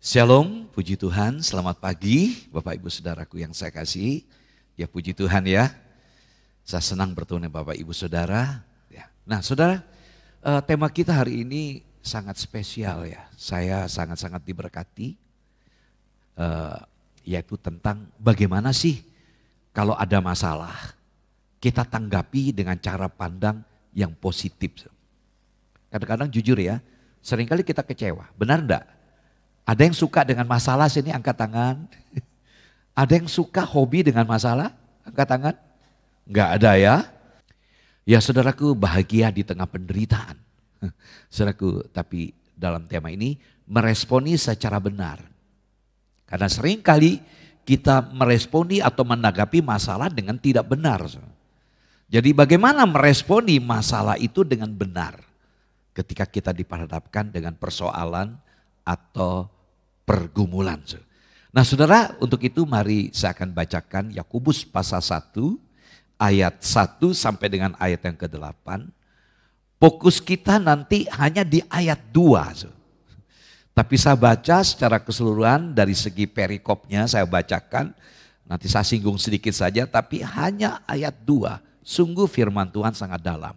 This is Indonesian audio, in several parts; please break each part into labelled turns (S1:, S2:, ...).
S1: Shalom, puji Tuhan, selamat pagi Bapak Ibu Saudaraku yang saya kasih. Ya puji Tuhan ya, saya senang bertemu dengan Bapak Ibu Saudara. Ya. Nah saudara, tema kita hari ini sangat spesial ya. Saya sangat-sangat diberkati, yaitu tentang bagaimana sih kalau ada masalah, kita tanggapi dengan cara pandang yang positif. Kadang-kadang jujur ya, seringkali kita kecewa, benar enggak? Ada yang suka dengan masalah, sini angkat tangan. Ada yang suka hobi dengan masalah, angkat tangan. Enggak ada ya. Ya saudaraku, bahagia di tengah penderitaan. Saudaraku, tapi dalam tema ini meresponi secara benar. Karena seringkali kita meresponi atau menanggapi masalah dengan tidak benar. Jadi bagaimana meresponi masalah itu dengan benar ketika kita diperhadapkan dengan persoalan atau pergumulan. Nah saudara, untuk itu mari saya akan bacakan Yakobus pasal 1 ayat 1 sampai dengan ayat yang ke-8. Fokus kita nanti hanya di ayat 2. Tapi saya baca secara keseluruhan dari segi perikopnya saya bacakan. Nanti saya singgung sedikit saja, tapi hanya ayat 2. Sungguh firman Tuhan sangat dalam.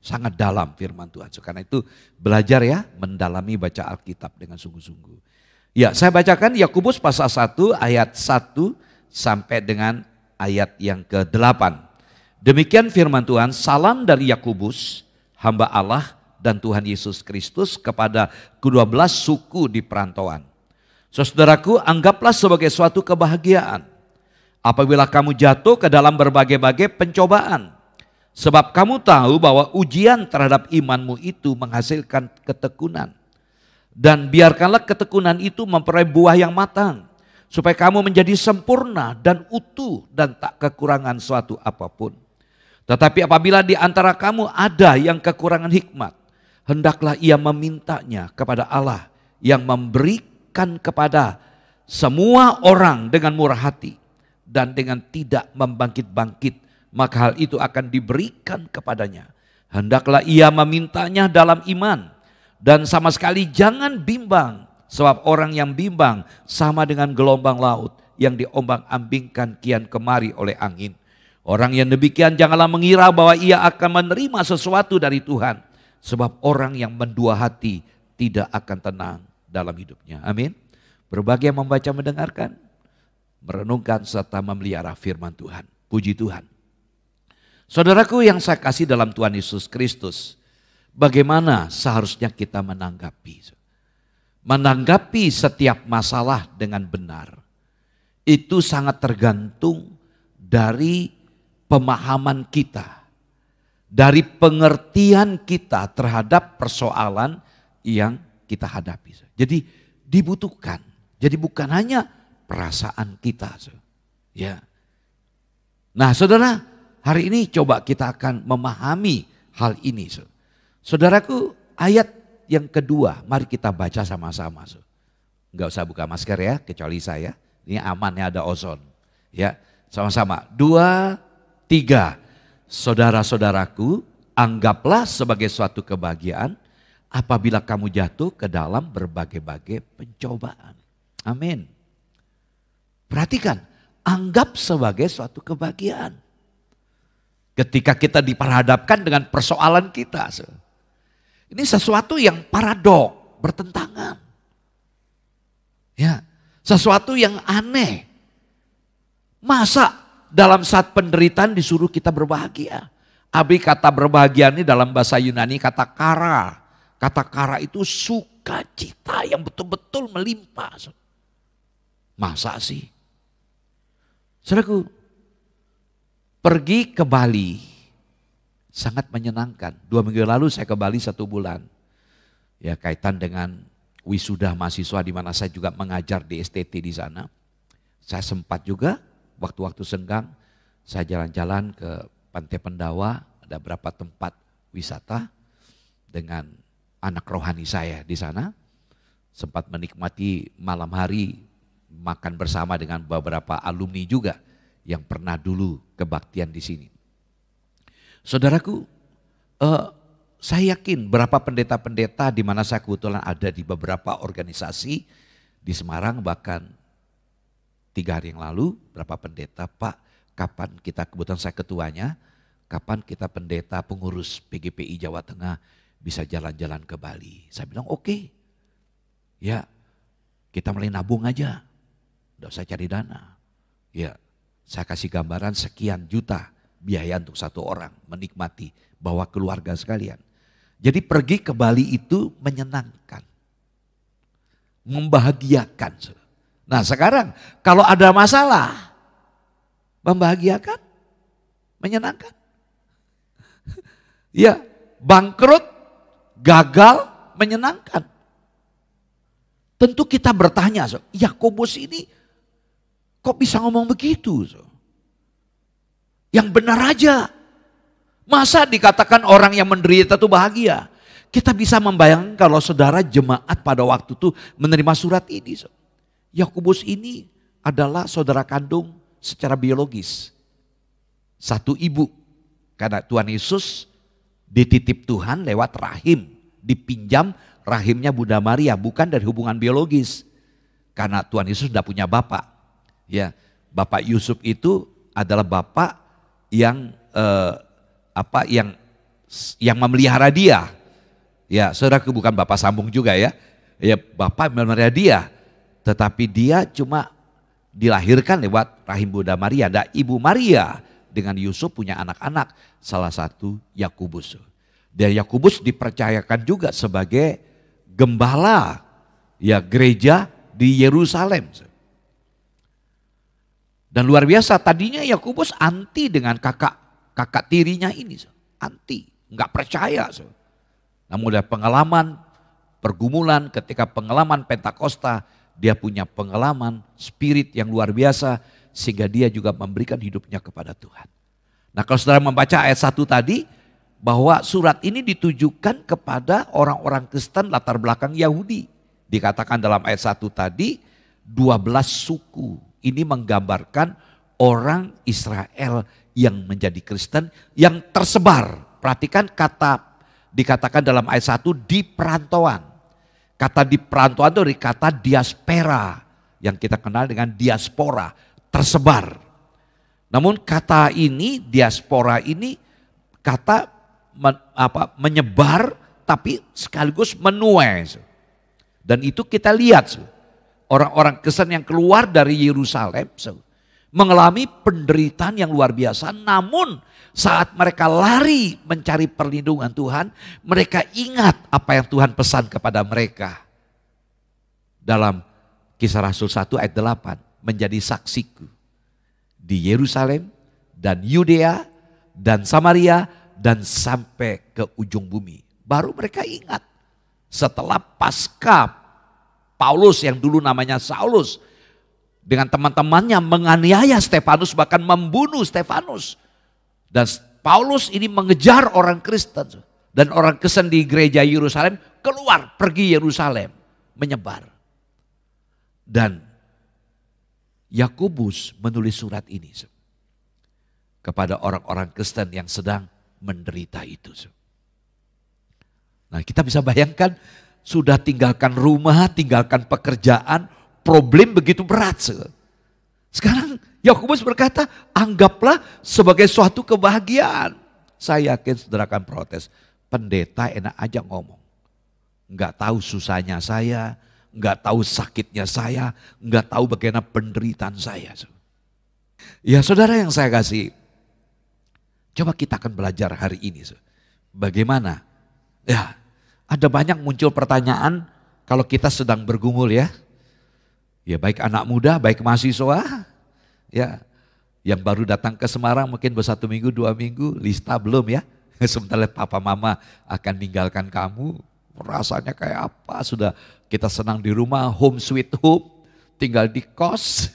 S1: Sangat dalam firman Tuhan. Karena itu belajar ya, mendalami baca Alkitab dengan sungguh-sungguh. Ya, saya bacakan Yakobus pasal 1 ayat 1 sampai dengan ayat yang ke-8. Demikian firman Tuhan, salam dari Yakobus, hamba Allah dan Tuhan Yesus Kristus kepada ke-12 suku di perantauan. Saudaraku, anggaplah sebagai suatu kebahagiaan apabila kamu jatuh ke dalam berbagai-bagai pencobaan. Sebab kamu tahu bahwa ujian terhadap imanmu itu menghasilkan ketekunan. Dan biarkanlah ketekunan itu memperoleh buah yang matang. Supaya kamu menjadi sempurna dan utuh dan tak kekurangan suatu apapun. Tetapi apabila di antara kamu ada yang kekurangan hikmat, hendaklah ia memintanya kepada Allah yang memberikan kepada semua orang dengan murah hati dan dengan tidak membangkit-bangkit. Maka hal itu akan diberikan kepadanya. Hendaklah ia memintanya dalam iman. Dan sama sekali jangan bimbang. Sebab orang yang bimbang sama dengan gelombang laut yang diombang-ambingkan kian kemari oleh angin. Orang yang demikian janganlah mengira bahwa ia akan menerima sesuatu dari Tuhan. Sebab orang yang mendua hati tidak akan tenang dalam hidupnya. Amin. Berbagai yang membaca mendengarkan, merenungkan serta memelihara firman Tuhan. Puji Tuhan. Saudaraku yang saya kasih dalam Tuhan Yesus Kristus, bagaimana seharusnya kita menanggapi? Menanggapi setiap masalah dengan benar, itu sangat tergantung dari pemahaman kita, dari pengertian kita terhadap persoalan yang kita hadapi. Jadi dibutuhkan, jadi bukan hanya perasaan kita. Ya. Nah saudara, hari ini coba kita akan memahami hal ini. Saudaraku, ayat yang kedua, mari kita baca sama-sama. Enggak usah buka masker ya, kecuali saya. Ini aman ya, ada ozon. Ya, sama-sama. 2, 3. Saudara-saudaraku, anggaplah sebagai suatu kebahagiaan apabila kamu jatuh ke dalam berbagai-bagai pencobaan. Amin. Perhatikan, anggap sebagai suatu kebahagiaan. Ketika kita diperhadapkan dengan persoalan kita. Ini sesuatu yang paradok, bertentangan. Ya, sesuatu yang aneh. Masa dalam saat penderitaan disuruh kita berbahagia? Abi kata berbahagia ini dalam bahasa Yunani kata kara. Kata kara itu sukacita yang betul-betul melimpah. Masa sih? Saudaraku, pergi ke Bali, sangat menyenangkan. 2 minggu lalu saya ke Bali 1 bulan. Ya kaitan dengan wisuda mahasiswa di mana saya juga mengajar di STT di sana. Saya sempat juga waktu-waktu senggang, saya jalan-jalan ke Pantai Pendawa, ada beberapa tempat wisata dengan anak rohani saya di sana. Sempat menikmati malam hari, makan bersama dengan beberapa alumni juga yang pernah dulu kebaktian di sini. Saudaraku, saya yakin berapa pendeta-pendeta di mana saya kebetulan ada di beberapa organisasi di Semarang, bahkan 3 hari yang lalu berapa pendeta, Pak kapan kita, kebetulan saya ketuanya, kapan kita pendeta pengurus PGPI Jawa Tengah bisa jalan-jalan ke Bali. Saya bilang oke, ya kita mulai nabung aja, tidak usah cari dana. Ya saya kasih gambaran sekian juta biaya untuk 1 orang menikmati, bawa keluarga sekalian. Jadi pergi ke Bali itu menyenangkan, membahagiakan. Nah sekarang kalau ada masalah, membahagiakan, menyenangkan. Ya bangkrut, gagal, menyenangkan. Tentu kita bertanya, Yakobus ini kok bisa ngomong begitu? Yang benar aja. Masa dikatakan orang yang menderita itu bahagia? Kita bisa membayangkan kalau saudara jemaat pada waktu itu menerima surat ini. Yakobus ini adalah saudara kandung secara biologis. Satu ibu. Karena Tuhan Yesus dititip Tuhan lewat rahim. Dipinjam rahimnya Bunda Maria, bukan dari hubungan biologis. Karena Tuhan Yesus tidak punya bapak. Ya, Bapak Yusuf itu adalah bapak yang yang memelihara dia. Ya, saudaraku bukan bapak sambung juga ya. Ya, bapak memelihara dia. Tetapi dia cuma dilahirkan lewat rahim Bunda Maria. Dan Ibu Maria dengan Yusuf punya anak-anak, salah satu Yakobus. Dan Yakobus dipercayakan juga sebagai gembala ya gereja di Yerusalem. Dan luar biasa, tadinya Yakobus anti dengan kakak tirinya ini, anti, nggak percaya. Namun dari pengalaman pergumulan, ketika pengalaman Pentakosta, dia punya pengalaman spirit yang luar biasa, sehingga dia juga memberikan hidupnya kepada Tuhan. Nah kalau saudara membaca ayat 1 tadi, bahwa surat ini ditujukan kepada orang-orang Kristen latar belakang Yahudi. Dikatakan dalam ayat 1 tadi, 12 suku. Ini menggambarkan orang Israel yang menjadi Kristen yang tersebar. Perhatikan kata dikatakan dalam ayat 1 di perantauan. Kata di perantauan itu dari kata diaspora yang kita kenal dengan diaspora, tersebar. Namun kata ini diaspora ini kata menyebar tapi sekaligus menuai. Dan itu kita lihat orang-orang Kristen yang keluar dari Yerusalem mengalami penderitaan yang luar biasa, namun saat mereka lari mencari perlindungan Tuhan, mereka ingat apa yang Tuhan pesan kepada mereka. Dalam Kisah Rasul 1 ayat 8, menjadi saksiku di Yerusalem dan Yudea dan Samaria dan sampai ke ujung bumi. Baru mereka ingat setelah pasca Paulus yang dulu namanya Saulus dengan teman-temannya menganiaya Stefanus, bahkan membunuh Stefanus. Dan Paulus ini mengejar orang Kristen. Dan orang Kristen di gereja Yerusalem keluar pergi Yerusalem menyebar. Dan Yakobus menulis surat ini kepada orang-orang Kristen yang sedang menderita itu. Nah kita bisa bayangkan sudah tinggalkan rumah, tinggalkan pekerjaan, problem begitu berat. Sekarang Yakobus berkata, anggaplah sebagai suatu kebahagiaan. Saya yakin saudara akan protes, pendeta enak aja ngomong. Enggak tahu susahnya saya, enggak tahu sakitnya saya, enggak tahu bagaimana penderitaan saya. Ya saudara yang saya kasih, coba kita akan belajar hari ini. Bagaimana? Ya, ada banyak muncul pertanyaan kalau kita sedang bergumul ya. Ya baik anak muda, baik mahasiswa. Ya, yang baru datang ke Semarang mungkin baru 1 minggu, 2 minggu, lista belum ya. Sementara papa mama akan tinggalkan kamu. Rasanya kayak apa? Sudah kita senang di rumah, home sweet home, tinggal di kos.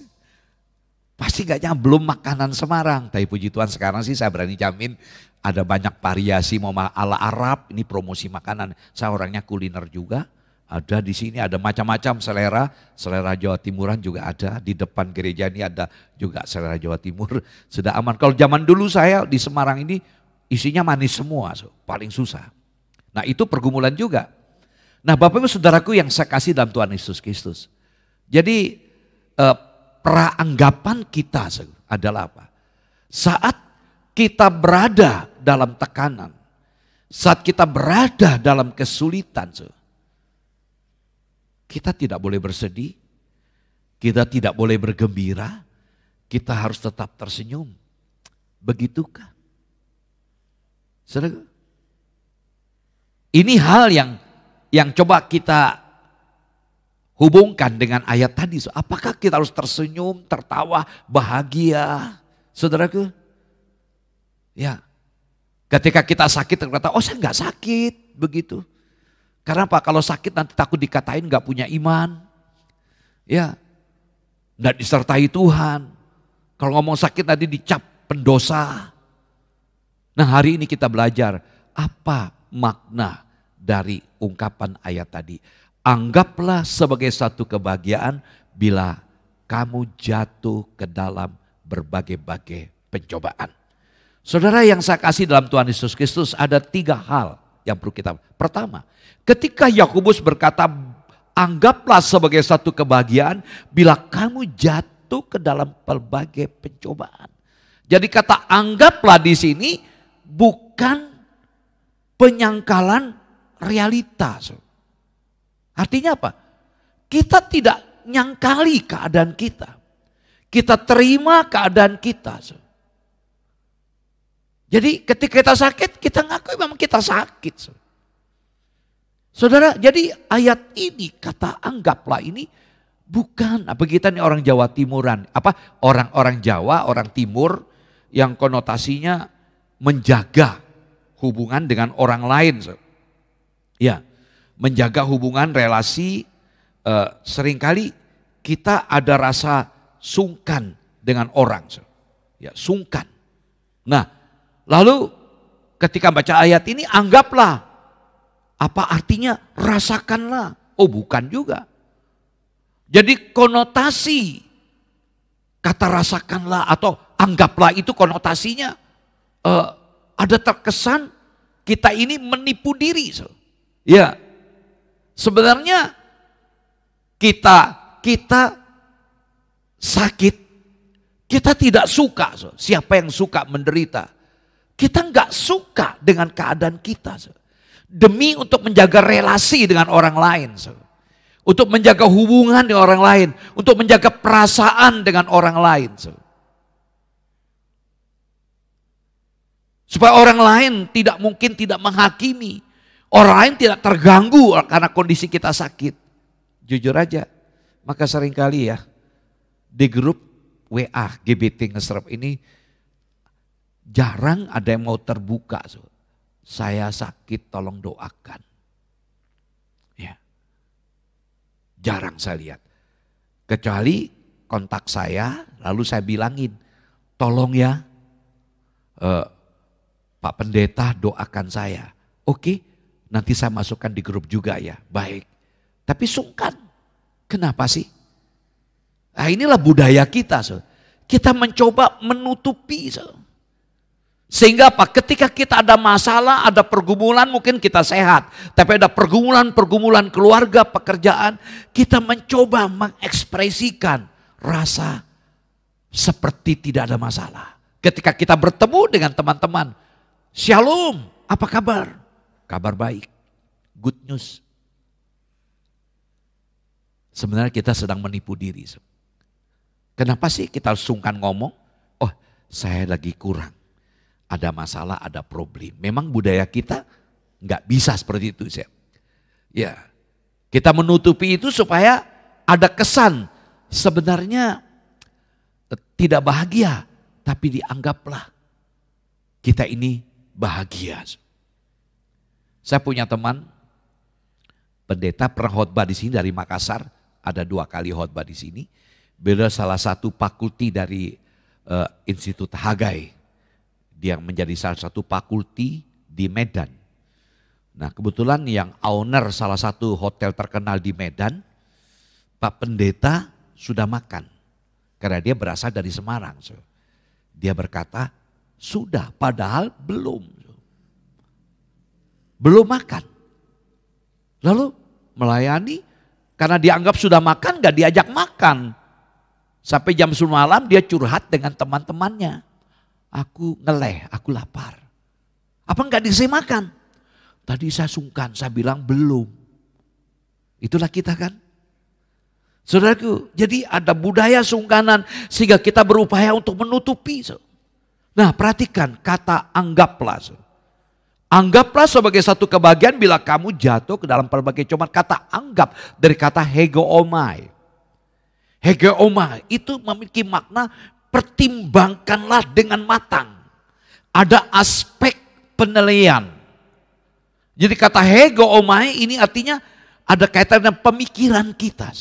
S1: Pasti kayaknya belum makanan Semarang. Tapi puji Tuhan sekarang sih saya berani jamin ada banyak variasi mau ala Arab, ini promosi makanan. Saya orangnya kuliner juga. Ada di sini ada macam-macam selera Jawa Timuran juga ada. Di depan gereja ini ada juga selera Jawa Timur. Sudah aman. Kalau zaman dulu saya di Semarang ini isinya manis semua, paling susah. Nah itu pergumulan juga. Nah Bapak Ibu Saudaraku yang saya kasih dalam Tuhan Yesus Kristus. Jadi peranggapan kita adalah apa? Saat kita berada dalam tekanan, saat kita berada dalam kesulitan, kita tidak boleh bersedih, kita tidak boleh bergembira, kita harus tetap tersenyum. Begitukah? Saudara, ini hal yang coba kita hubungkan dengan ayat tadi. Apakah kita harus tersenyum, tertawa, bahagia? Saudaraku, ya. Ketika kita sakit, terkata, oh saya nggak sakit, begitu. Karena apa? Kalau sakit nanti takut dikatain nggak punya iman, ya, nggak disertai Tuhan. Kalau ngomong sakit nanti dicap pendosa. Nah hari ini kita belajar apa makna dari ungkapan ayat tadi. Anggaplah sebagai satu kebahagiaan bila kamu jatuh ke dalam berbagai-bagai pencobaan. Saudara yang saya kasih dalam Tuhan Yesus Kristus, ada 3 hal yang perlu kita. Pertama, ketika Yakobus berkata, anggaplah sebagai satu kebahagiaan bila kamu jatuh ke dalam berbagai pencobaan. Jadi kata anggaplah di sini bukan penyangkalan realita. Artinya apa? Kita tidak nyangkali keadaan kita. Kita terima keadaan kita. Jadi ketika kita sakit, kita ngaku memang kita sakit. Saudara, jadi ayat ini, kata anggaplah ini bukan, apa kita nih orang Jawa Timuran, apa orang-orang Jawa, orang Timur yang konotasinya menjaga hubungan dengan orang lain. Ya, menjaga hubungan relasi, seringkali kita ada rasa sungkan dengan orang. Ya, sungkan. Nah, lalu ketika baca ayat ini anggaplah, apa artinya rasakanlah. Oh bukan juga. Jadi konotasi kata rasakanlah atau anggaplah itu konotasinya ada terkesan kita ini menipu diri. Ya, sebenarnya kita sakit, kita tidak suka. Siapa yang suka menderita? Kita nggak suka dengan keadaan kita. Demi untuk menjaga relasi dengan orang lain. Untuk menjaga hubungan dengan orang lain. Untuk menjaga perasaan dengan orang lain. Supaya orang lain tidak mungkin tidak menghakimi. Orang lain tidak terganggu karena kondisi kita sakit. Jujur aja. Maka seringkali ya. Di grup WA GBT Ngeserap ini. Jarang ada yang mau terbuka. Saya sakit tolong doakan. Ya. Jarang saya lihat. Kecuali kontak saya lalu saya bilangin. Tolong ya Pak Pendeta doakan saya. Oke, nanti saya masukkan di grup juga ya. Baik. Tapi sungkan. Kenapa sih? Nah inilah budaya kita. Kita mencoba menutupi. Sehingga apa? Ketika kita ada masalah, ada pergumulan, mungkin kita sehat. Tapi ada pergumulan keluarga, pekerjaan. Kita mencoba mengekspresikan rasa seperti tidak ada masalah. Ketika kita bertemu dengan teman-teman. Shalom, apa kabar? Kabar baik, good news. Sebenarnya kita sedang menipu diri. Kenapa sih kita harus sungkan ngomong? Oh, saya lagi kurang. Ada masalah, ada problem. Memang budaya kita nggak bisa seperti itu. Ya, kita menutupi itu supaya ada kesan sebenarnya tidak bahagia, tapi dianggaplah kita ini bahagia. Saya punya teman pendeta pernah khotbah di sini dari Makassar, ada 2 kali khotbah di sini. Beliau salah satu fakulti dari Institut Hagai. Dia menjadi salah satu fakulti di Medan. Nah kebetulan yang owner salah satu hotel terkenal di Medan, Pak Pendeta sudah makan. Karena dia berasal dari Semarang. Dia berkata, sudah padahal belum. belum makan. Lalu melayani, karena dianggap sudah makan gak diajak makan. Sampai jam 10 malam dia curhat dengan teman-temannya. Aku ngeleh, aku lapar. Apa gak dikasih makan? Tadi saya sungkan, saya bilang belum. Itulah kita kan. Saudaraku, jadi ada budaya sungkanan sehingga kita berupaya untuk menutupi. Nah, perhatikan kata anggaplah. Anggaplah sebagai satu kebahagiaan bila kamu jatuh ke dalam berbagai cobaan. Kata anggap dari kata hegeomai. Hegeomai itu memiliki makna pertimbangkanlah dengan matang. Ada aspek penilaian. Jadi kata hegeomai ini artinya ada kaitan dengan pemikiran kita.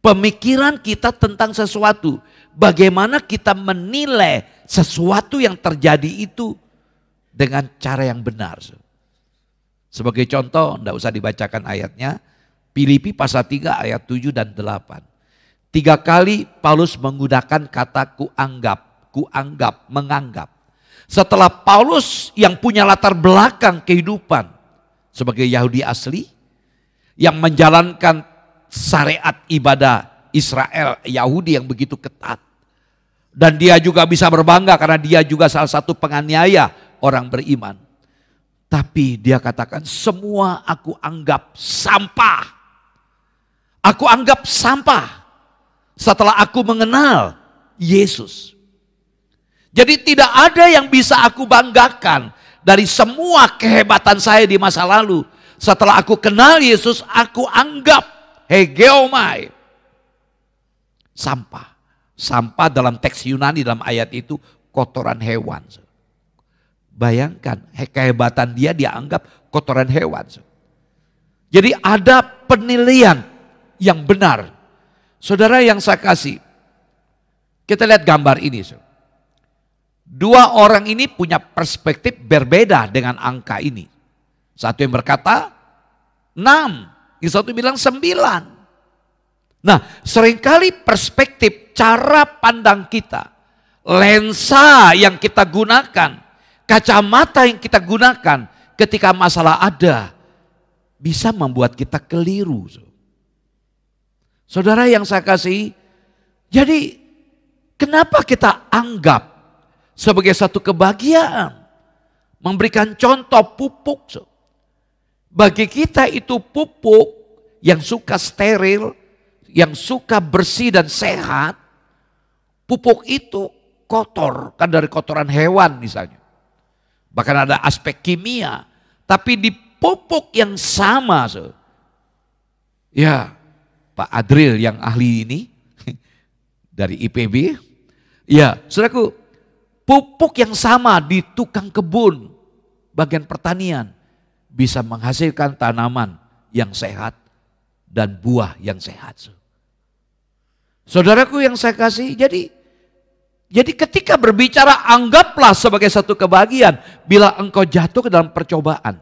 S1: Pemikiran kita tentang sesuatu. Bagaimana kita menilai sesuatu yang terjadi itu dengan cara yang benar. Sebagai contoh, tidak usah dibacakan ayatnya. Filipi pasal 3 ayat 7 dan 8. 3 kali Paulus menggunakan kata kuanggap, menganggap. Setelah Paulus yang punya latar belakang kehidupan sebagai Yahudi asli, yang menjalankan syariat ibadah Israel Yahudi yang begitu ketat. Dan dia juga bisa berbangga karena dia juga salah satu penganiaya orang beriman. Tapi dia katakan semua aku anggap sampah. Aku anggap sampah setelah aku mengenal Yesus. Jadi tidak ada yang bisa aku banggakan dari semua kehebatan saya di masa lalu. Setelah aku kenal Yesus, aku anggap hegeomai. Sampah. Sampah dalam teks Yunani dalam ayat itu kotoran hewan. Bayangkan kehebatan dia dianggap kotoran hewan. Jadi ada penilaian yang benar. Saudara yang saya kasih, kita lihat gambar ini. Dua orang ini punya perspektif berbeda dengan angka ini. Satu yang berkata 6. Yang satu bilang 9. Nah, seringkali perspektif, cara pandang kita, lensa yang kita gunakan, kacamata yang kita gunakan ketika masalah ada, bisa membuat kita keliru. Saudara yang saya kasih, jadi kenapa kita anggap sebagai satu kebahagiaan, memberikan contoh pupuk. Bagi kita itu pupuk yang suka steril, yang suka bersih dan sehat. Pupuk itu kotor, kan dari kotoran hewan misalnya. Bahkan ada aspek kimia. Tapi di pupuk yang sama, ya Pak Adril yang ahli ini, dari IPB. Ya saudaraku, pupuk yang sama di tukang kebun, bagian pertanian. Bisa menghasilkan tanaman yang sehat dan buah yang sehat. Saudaraku yang saya kasih, jadi ketika berbicara anggaplah sebagai satu kebahagiaan bila engkau jatuh ke dalam percobaan,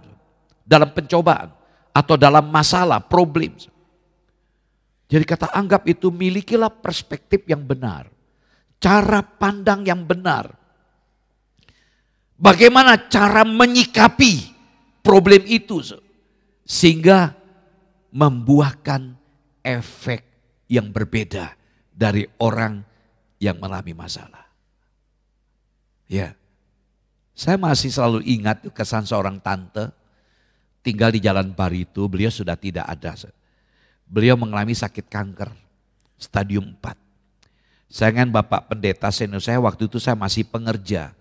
S1: dalam pencobaan atau dalam masalah, problem. Jadi kata anggap itu milikilah perspektif yang benar, cara pandang yang benar. Bagaimana cara menyikapi problem itu sehingga membuahkan efek yang berbeda dari orang yang mengalami masalah. Ya, saya masih selalu ingat kesan seorang tante tinggal di Jalan Barito. Beliau sudah tidak ada. Beliau mengalami sakit kanker stadium 4. Saya ingat Bapak Pendeta senior saya waktu itu saya masih pengerja.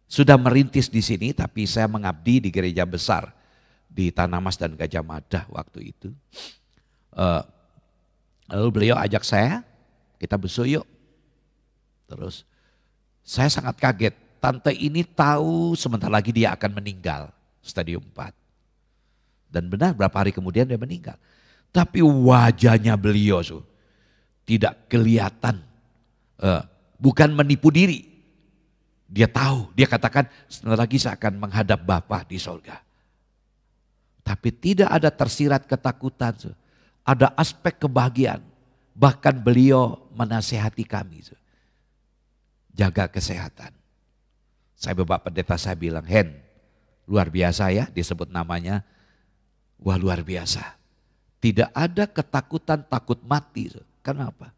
S1: Sudah merintis di sini tapi saya mengabdi di gereja besar di Tanah Mas dan Gajah Mada waktu itu. Lalu beliau ajak saya, kita besuk yuk. Terus saya sangat kaget, tante ini tahu sebentar lagi dia akan meninggal stadium 4. Dan benar berapa hari kemudian dia meninggal. Tapi wajahnya beliau tidak kelihatan, bukan menipu diri. Dia tahu, dia katakan sebentar lagi saya akan menghadap Bapa di sorga. Tapi tidak ada tersirat ketakutan, ada aspek kebahagiaan. Bahkan beliau menasehati kami, jaga kesehatan. Saya Bapak Pendeta saya bilang, Hen, Luar biasa ya disebut namanya. Wah luar biasa. Tidak ada ketakutan takut mati. Kenapa?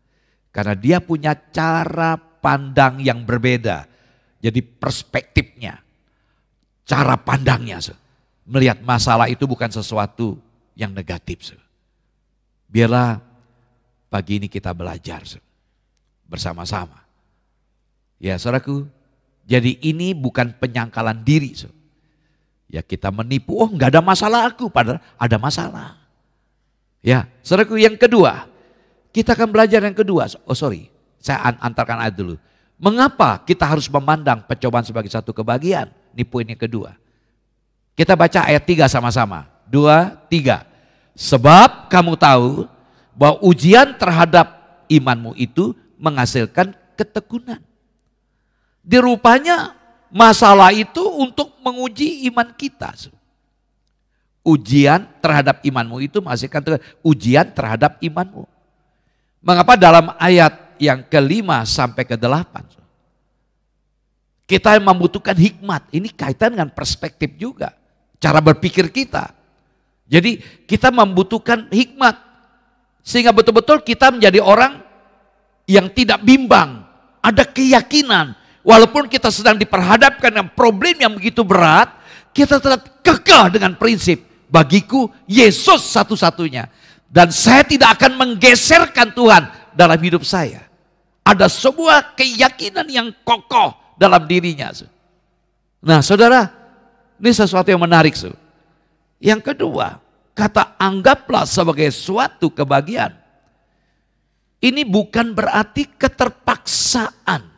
S1: Karena dia punya cara pandang yang berbeda. Jadi perspektifnya, cara pandangnya. Melihat masalah itu bukan sesuatu yang negatif. Biarlah pagi ini kita belajar bersama-sama. Ya saudaraku, jadi ini bukan penyangkalan diri. Ya kita menipu, oh nggak ada masalah aku, padahal ada masalah. Ya saudaraku, yang kedua, kita akan belajar yang kedua. Oh sorry, saya antarkan ayat dulu. Mengapa kita harus memandang pencobaan sebagai satu kebahagiaan? Ini poin yang kedua. Kita baca ayat 3 sama-sama. 2, 3. Sebab kamu tahu bahwa ujian terhadap imanmu itu menghasilkan ketekunan. Dirupanya masalah itu untuk menguji iman kita. Ujian terhadap imanmu itu menghasilkan ujian terhadap imanmu. Mengapa dalam ayat yang ke-5 sampai ke-8 kita membutuhkan hikmat. Ini kaitan dengan perspektif juga, cara berpikir kita. Jadi kita membutuhkan hikmat sehingga betul-betul kita menjadi orang yang tidak bimbang, ada keyakinan. Walaupun kita sedang diperhadapkan dengan problem yang begitu berat, kita tetap kekeh dengan prinsip, bagiku Yesus satu-satunya. Dan saya tidak akan menggeserkan Tuhan dalam hidup saya. Ada sebuah keyakinan yang kokoh dalam dirinya. Nah saudara, ini sesuatu yang menarik. Yang kedua, kata anggaplah sebagai suatu kebahagiaan. Ini bukan berarti keterpaksaan.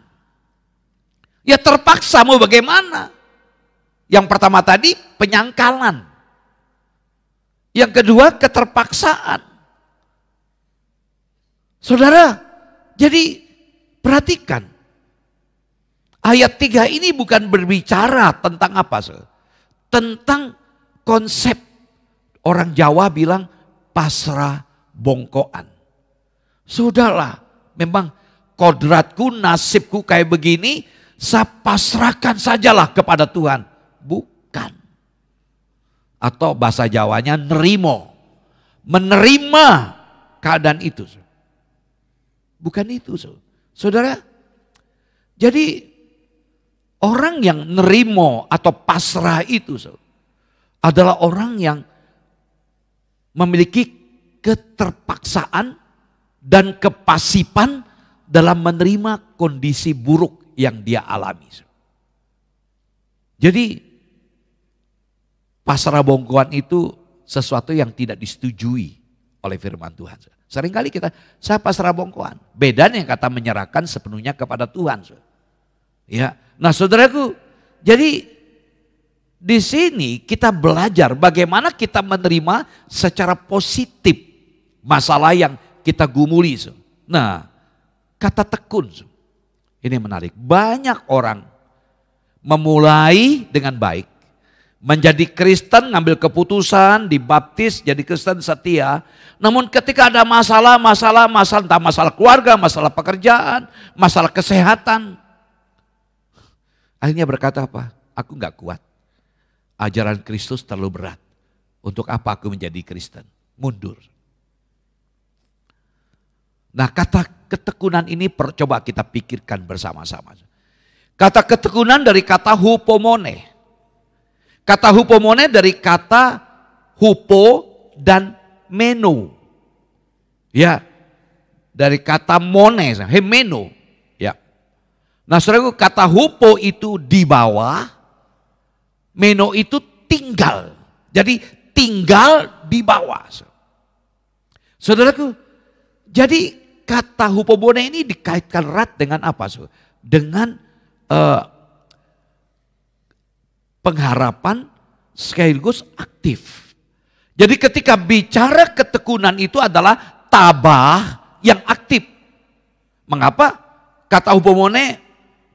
S1: Ya terpaksa mau bagaimana? Yang pertama tadi penyangkalan. Yang kedua keterpaksaan. Saudara, jadi perhatikan. Ayat 3 ini bukan berbicara tentang apa? Tentang konsep, orang Jawa bilang pasrah bongkoan. Sudahlah, memang kodratku, nasibku kayak begini, saya pasrahkan sajalah kepada Tuhan. Bukan. Atau bahasa Jawanya nerimo. Menerima keadaan itu. Bukan itu. Saudara, jadi orang yang nerimo atau pasrah itu adalah orang yang memiliki keterpaksaan dan kepasipan dalam menerima kondisi buruk yang dia alami. Jadi pasrah bongkoan itu sesuatu yang tidak disetujui oleh firman Tuhan. Seringkali saya pasrah bongkoan. Bedanya yang kata menyerahkan sepenuhnya kepada Tuhan. Ya, nah saudaraku, jadi di sini kita belajar bagaimana kita menerima secara positif masalah yang kita gumuli. Nah, kata tekun. Ini menarik. Banyak orang memulai dengan baik, menjadi Kristen, ngambil keputusan, dibaptis, jadi Kristen setia. Namun ketika ada masalah, entah masalah keluarga, masalah pekerjaan, masalah kesehatan, akhirnya berkata apa? Aku gak kuat. Ajaran Kristus terlalu berat. Untuk apa aku menjadi Kristen? Mundur. Nah kata ketekunan ini coba kita pikirkan bersama-sama. Kata ketekunan dari kata hupomone. Kata hupomone dari kata hupo dan meno. Ya, dari kata mone, hemeno. Ya. Nah saudaraku, kata hupo itu di bawah, meno itu tinggal. Jadi tinggal di bawah. Saudaraku, jadi kata hupomone ini dikaitkan erat dengan apa? Dengan pengharapan sekaligus aktif. Jadi ketika bicara ketekunan itu adalah tabah yang aktif. Mengapa? Kata hupomone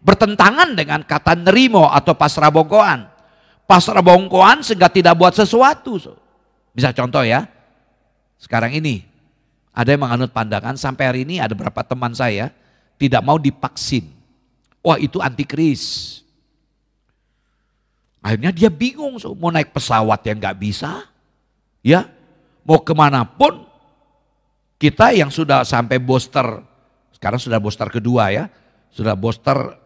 S1: bertentangan dengan kata nerimo atau pasrah bongkoan. Pasrah bongkoan sehingga tidak buat sesuatu. Bisa contoh ya. Sekarang ini ada yang menganut pandangan sampai hari ini ada beberapa teman saya tidak mau divaksin. Wah itu antikris. Akhirnya dia bingung, mau naik pesawat yang nggak bisa, ya, mau kemanapun. Kita yang sudah sampai booster, sekarang sudah booster kedua ya, sudah booster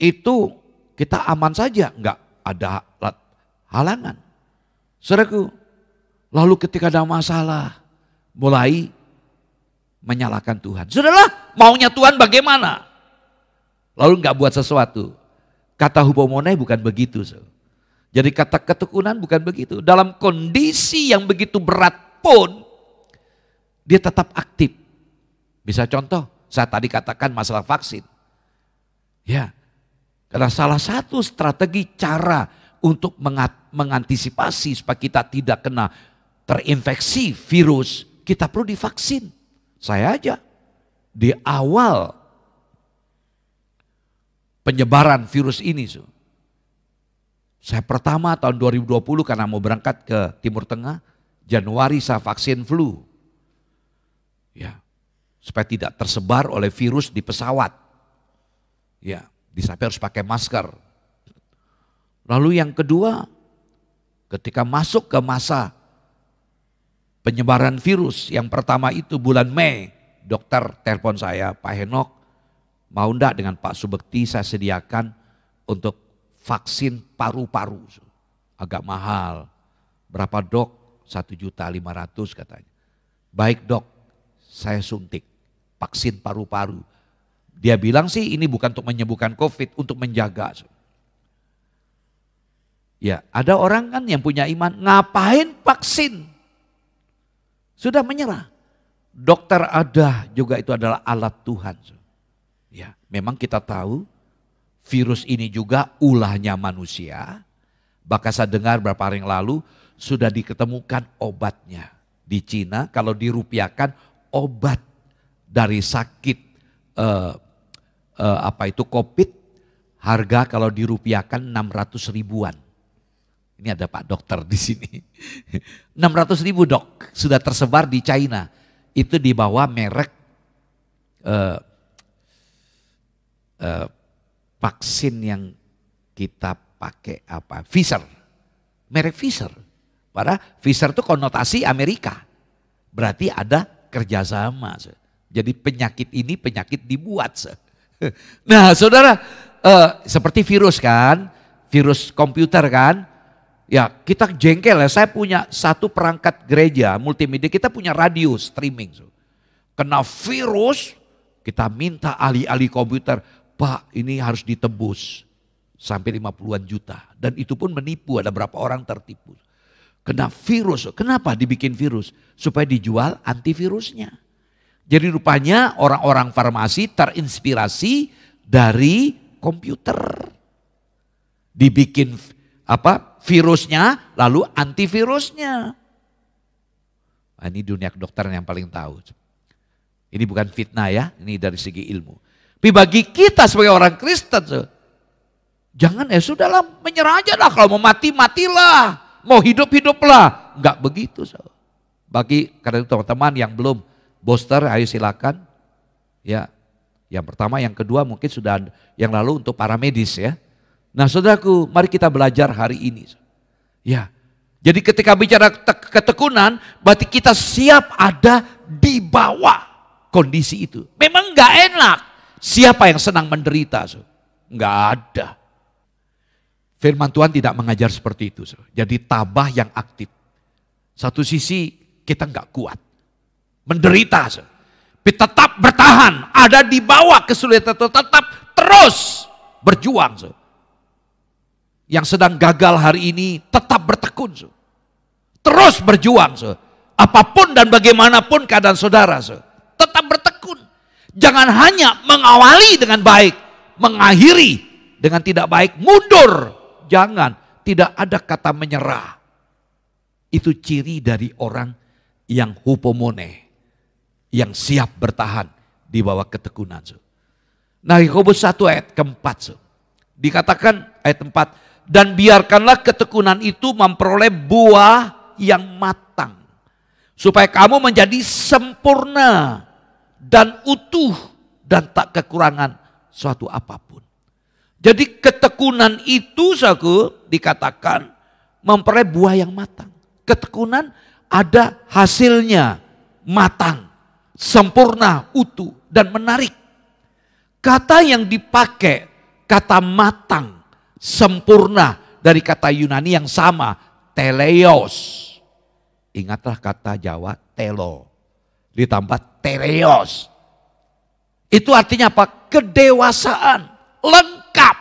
S1: itu kita aman saja, nggak ada halangan. Saudaraku, lalu ketika ada masalah, mulai menyalahkan Tuhan. Sudahlah, maunya Tuhan bagaimana? Lalu nggak buat sesuatu. Kata hupomone bukan begitu. Jadi kata ketekunan bukan begitu. Dalam kondisi yang begitu berat pun, dia tetap aktif. Bisa contoh, saya tadi katakan masalah vaksin. Ya, karena salah satu strategi cara untuk mengantisipasi supaya kita tidak kena terinfeksi virus, kita perlu divaksin. Saya aja di awal penyebaran virus ini, saya pertama tahun 2020 karena mau berangkat ke Timur Tengah, Januari saya vaksin flu. Ya, supaya tidak tersebar oleh virus di pesawat. Ya, sampai harus pakai masker. Lalu yang kedua, ketika masuk ke masa penyebaran virus, yang pertama itu bulan Mei, dokter telepon saya, Pak Henok, mau enggak dengan Pak Subekti saya sediakan untuk vaksin paru-paru. Agak mahal. Berapa dok? 1.500.000 katanya. Baik dok, saya suntik vaksin paru-paru. Dia bilang sih ini bukan untuk menyembuhkan COVID, untuk menjaga. Ya, ada orang kan yang punya iman, ngapain vaksin? Sudah menyerah. Dokter ada juga, itu adalah alat Tuhan. Ya, memang kita tahu virus ini juga ulahnya manusia. Bahkan saya dengar beberapa hari yang lalu sudah diketemukan obatnya. Di Cina kalau dirupiahkan obat dari sakit COVID, harga kalau dirupiahkan 600 ribuan. Ini ada Pak Dokter di sini. 600 ribu dok, sudah tersebar di China. Itu di bawah merek vaksin yang kita pakai apa? Pfizer, merek Pfizer. Padahal Pfizer itu konotasi Amerika. Berarti ada kerjasama. Jadi penyakit ini penyakit dibuat. Nah saudara, seperti virus kan, virus komputer kan. Ya kita jengkel ya, saya punya satu perangkat gereja multimedia, kita punya radio streaming. Kena virus, kita minta ahli-ahli komputer, Pak ini harus ditebus sampai 50-an juta. Dan itu pun menipu, ada berapa orang tertipu. Kena virus, kenapa dibikin virus? Supaya dijual antivirusnya. Jadi rupanya orang-orang farmasi terinspirasi dari komputer. Dibikin virusnya lalu antivirusnya. Nah, ini dunia kedokteran yang paling tahu. Ini bukan fitnah ya, ini dari segi ilmu. Tapi bagi kita sebagai orang Kristen, jangan sudahlah menyerah aja lah, kalau mau mati matilah, mau hidup hiduplah. Enggak begitu. Bagi karena itu teman-teman yang belum booster, ayo silakan. Ya, yang pertama, yang kedua mungkin sudah yang lalu untuk para medis ya. Nah saudaraku, mari kita belajar hari ini. Ya, jadi ketika bicara ketekunan, berarti kita siap ada di bawah kondisi itu. Memang gak enak. Siapa yang senang menderita? Gak ada. Firman Tuhan tidak mengajar seperti itu. Jadi tabah yang aktif. Satu sisi kita gak kuat. Menderita. Tapi tetap bertahan. Ada di bawah kesulitan itu. Tetap terus berjuang. Yang sedang gagal hari ini tetap bertekun. Terus berjuang. Apapun dan bagaimanapun keadaan saudara. Tetap bertekun. Jangan hanya mengawali dengan baik. Mengakhiri dengan tidak baik. Mundur. Jangan. Tidak ada kata menyerah. Itu ciri dari orang yang hupomone. Yang siap bertahan di bawah ketekunan. Nah Yakobus 1 ayat keempat. Dikatakan ayat 4. Dan biarkanlah ketekunan itu memperoleh buah yang matang. Supaya kamu menjadi sempurna dan utuh dan tak kekurangan suatu apapun. Jadi ketekunan itu saudaraku dikatakan memperoleh buah yang matang. Ketekunan ada hasilnya matang, sempurna, utuh dan menarik. Kata yang dipakai, kata matang, sempurna dari kata Yunani yang sama, teleos. Ingatlah kata Jawa telo ditambah teleos. Itu artinya apa? Kedewasaan, lengkap.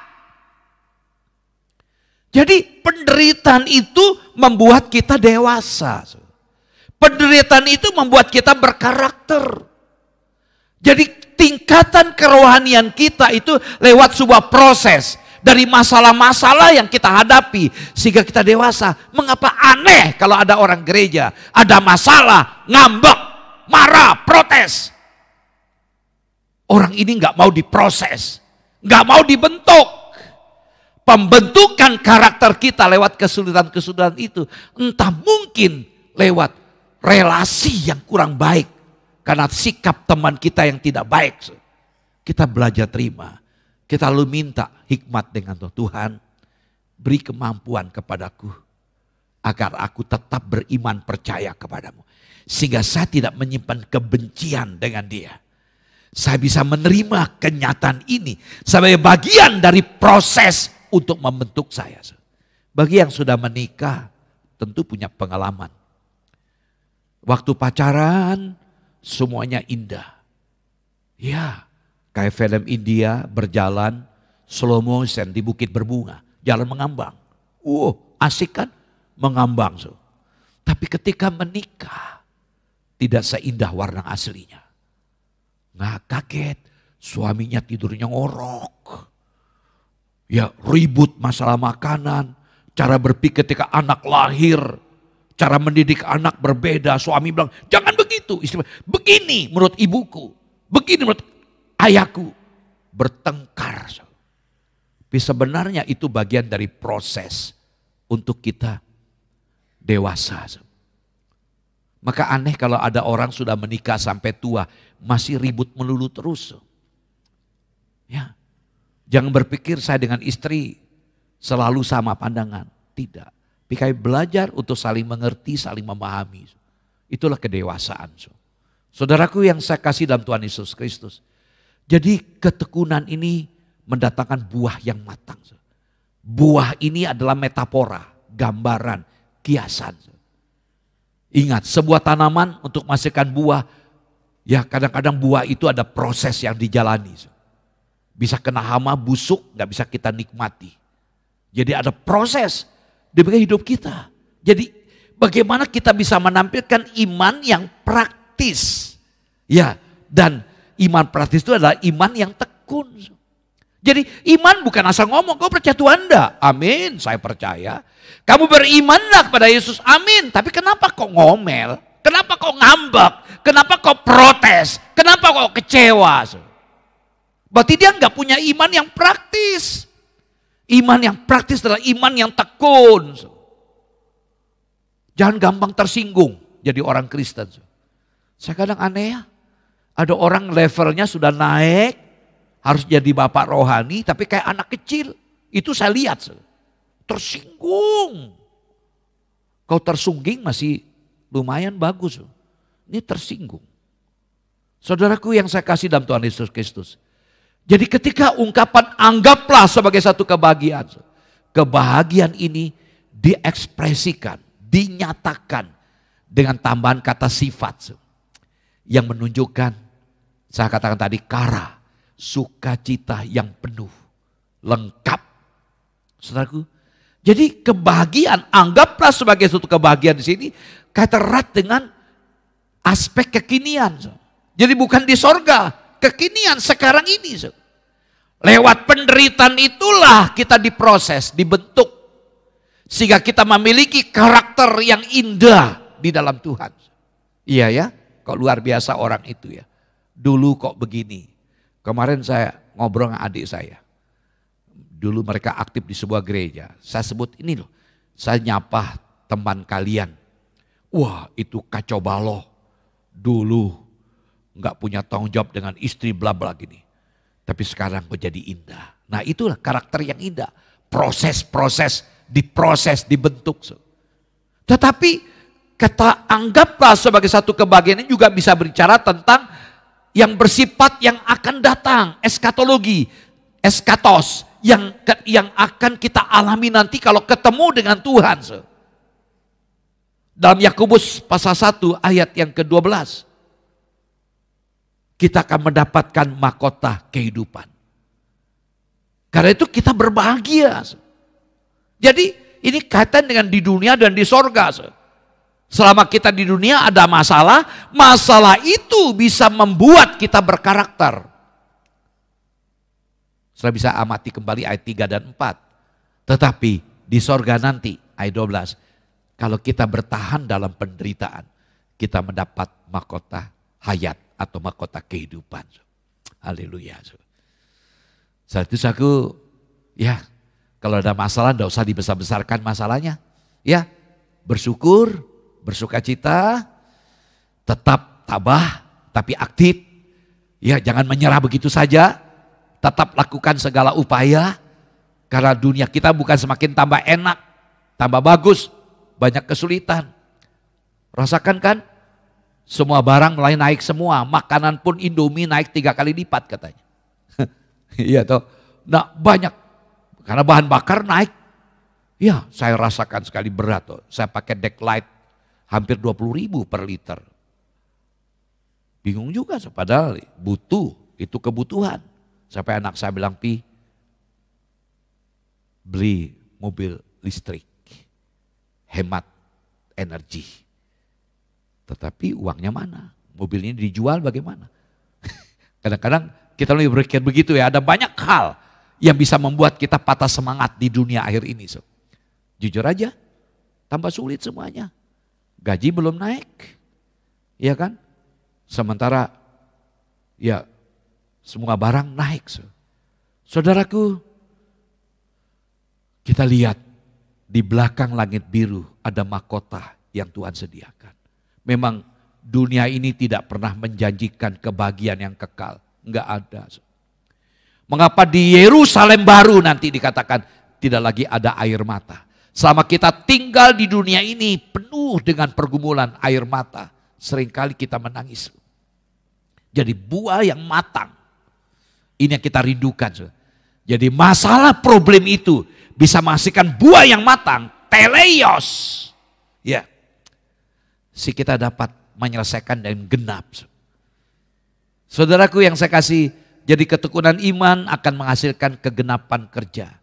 S1: Jadi penderitaan itu membuat kita dewasa. Penderitaan itu membuat kita berkarakter. Jadi tingkatan kerohanian kita itu lewat sebuah proses. Dari masalah-masalah yang kita hadapi sehingga kita dewasa. Mengapa aneh kalau ada orang gereja, ada masalah, ngambek, marah, protes. Orang ini nggak mau diproses, nggak mau dibentuk. Pembentukan karakter kita lewat kesulitan-kesulitan itu entah mungkin lewat relasi yang kurang baik karena sikap teman kita yang tidak baik. Kita belajar terima. Kita lalu minta hikmat dengan Tuhan, beri kemampuan kepadaku agar aku tetap beriman percaya kepadamu. Sehingga saya tidak menyimpan kebencian dengan dia. Saya bisa menerima kenyataan ini sebagai bagian dari proses untuk membentuk saya. Bagi yang sudah menikah tentu punya pengalaman. Waktu pacaran semuanya indah. Ya, kayak film India berjalan slow motion di bukit berbunga, jalan mengambang. Asik kan? Mengambang. Tapi ketika menikah tidak seindah warna aslinya. Nggak kaget, suaminya tidurnya ngorok. Ya ribut masalah makanan, cara berpikir ketika anak lahir, cara mendidik anak berbeda. Suami bilang, jangan begitu. Istri, begini menurut ibuku, begini menurut ayahku. Bertengkar. Tapi sebenarnya itu bagian dari proses untuk kita dewasa. Maka aneh kalau ada orang sudah menikah sampai tua, masih ribut melulu terus. Ya. Jangan berpikir saya dengan istri selalu sama pandangan. Tidak. Tapi kami belajar untuk saling mengerti, saling memahami. Itulah kedewasaan. Saudaraku yang saya kasih dalam Tuhan Yesus Kristus. Jadi ketekunan ini mendatangkan buah yang matang. Buah ini adalah metafora, gambaran, kiasan. Ingat, sebuah tanaman untuk menghasilkan buah, ya kadang-kadang buah itu ada proses yang dijalani. Bisa kena hama, busuk, gak bisa kita nikmati. Jadi ada proses di hidup kita. Jadi bagaimana kita bisa menampilkan iman yang praktis. Ya, dan iman praktis itu adalah iman yang tekun. Jadi iman bukan asal ngomong, kau percaya Tuhan enggak? Amin, saya percaya. Kamu berimanlah kepada Yesus, amin. Tapi kenapa kok ngomel? Kenapa kok ngambek? Kenapa kok protes? Kenapa kok kecewa? Berarti dia nggak punya iman yang praktis. Iman yang praktis adalah iman yang tekun. Jangan gampang tersinggung jadi orang Kristen. Saya kadang aneh ya. Ada orang levelnya sudah naik, harus jadi bapak rohani, tapi kayak anak kecil. Itu saya lihat. Tersinggung. Kau tersungging masih lumayan bagus. Ini tersinggung. Saudaraku yang saya kasih dalam Tuhan Yesus Kristus. Jadi ketika ungkapan anggaplah sebagai satu kebahagiaan. Kebahagiaan ini diekspresikan, dinyatakan dengan tambahan kata sifat. Yang menunjukkan, saya katakan tadi, kara, sukacita yang penuh, lengkap. Saudaraku, jadi kebahagiaan, anggaplah sebagai suatu kebahagiaan di sini, kata erat dengan aspek kekinian. Jadi bukan di sorga, kekinian sekarang ini. Lewat penderitaan itulah kita diproses, dibentuk. Sehingga kita memiliki karakter yang indah di dalam Tuhan. Iya ya, kok luar biasa orang itu ya. Dulu kok begini. Kemarin saya ngobrol dengan adik saya. Dulu mereka aktif di sebuah gereja. Saya sebut ini loh, saya nyapa teman kalian. Wah itu kacau balau. Dulu nggak punya tanggung jawab dengan istri bla bla gini. Tapi sekarang kok jadi indah. Nah itulah karakter yang indah. Proses-proses, diproses, dibentuk. Tetapi kata anggaplah sebagai satu kebahagiaan ini juga bisa berbicara tentang yang bersifat yang akan datang. Eskatologi, eskatos. Yang akan kita alami nanti kalau ketemu dengan Tuhan. Dalam Yakobus pasal 1 ayat yang ke-12. Kita akan mendapatkan mahkota kehidupan. Karena itu kita berbahagia. Jadi ini kaitan dengan di dunia dan di sorga. Selama kita di dunia ada masalah, masalah itu bisa membuat kita berkarakter. Sudah bisa amati kembali ayat 3 dan 4. Tetapi di sorga nanti, ayat 12. Kalau kita bertahan dalam penderitaan, kita mendapat mahkota hayat atau mahkota kehidupan. Haleluya. Saat itu aku, ya kalau ada masalah tidak usah dibesar-besarkan masalahnya. Ya, bersyukur, bersukacita, tetap tabah, tapi aktif. Ya, jangan menyerah begitu saja. Tetap lakukan segala upaya. Karena dunia kita bukan semakin tambah enak, tambah bagus, banyak kesulitan. Rasakan kan? Semua barang mulai naik semua. Makanan pun Indomie naik 3 kali lipat katanya. Iya toh. Nah banyak. Karena bahan bakar naik. Ya saya rasakan sekali berat tuh. Saya pakai Decklight hampir 20.000 per liter. Bingung juga padahal butuh. Itu kebutuhan. Sampai anak saya bilang, Pi, beli mobil listrik. Hemat energi. Tetapi uangnya mana? Mobil ini dijual bagaimana? Kadang-kadang kita lebih berpikir begitu ya. Ada banyak hal yang bisa membuat kita patah semangat di dunia akhir ini. Jujur aja, tambah sulit semuanya. Gaji belum naik, ya kan? Sementara ya semua barang naik. Saudaraku, kita lihat di belakang langit biru ada mahkota yang Tuhan sediakan. Memang dunia ini tidak pernah menjanjikan kebahagiaan yang kekal. Enggak ada. Mengapa di Yerusalem baru nanti dikatakan tidak lagi ada air mata. Selama kita tinggal di dunia ini penuh dengan pergumulan air mata. Seringkali kita menangis. Jadi buah yang matang. Ini yang kita rindukan. Jadi masalah problem itu bisa menghasilkan buah yang matang. Teleios. Ya. Si kita dapat menyelesaikan dan genap. Saudaraku yang saya kasih, jadi ketekunan iman akan menghasilkan kegenapan kerja.